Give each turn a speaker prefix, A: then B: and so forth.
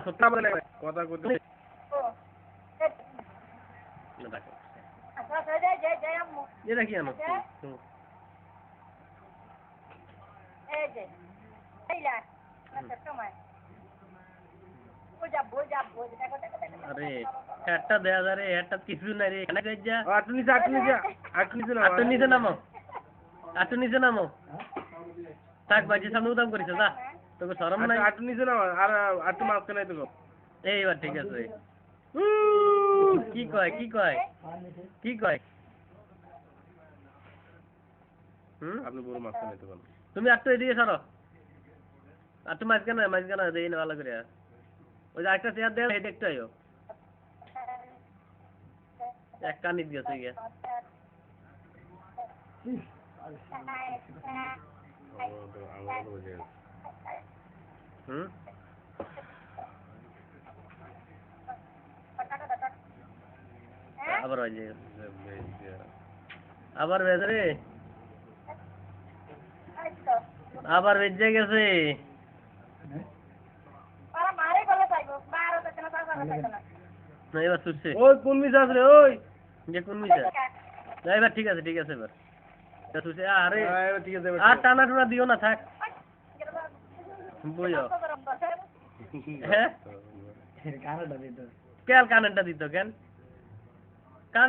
A: কথা বলে কথা কইতে এটা কি আনো আরে একটা দেয়া যারে একটা কিছু নাই রে এখানে কই যা আটু নিচে নামো আটু নিচে নামো থাক বাজি সামনে উদাম করিস যা তোকে শরম নাই আটু নিচে নামো আর আটু মারতে নাই তোকে এইবার ঠিক আছে কি কয় কি কয় কি কয় আপনি বড় মারতে নাই তোকে তুমি আটু এদিকে সরো আটু মাঝখানে দেই না ভালো করে ওই যে একটা চেয়ার দেয় এই দেখতে আইও এক কানি দিয়েছে গিয়া আবার বাজে আবার বেজে রে আবার বেজে গেছে না এবার ছুটছে ওই কোন মিশা আসলে ওই যে কোন মিশা না এবার ঠিক আছে এবার ছুটছে আরে ঠিক আছে আর টানা টুনা দিও না থাক বইও হ্যাঁ কানেরটা দিত কেন কানেরটা দিত কেন কানে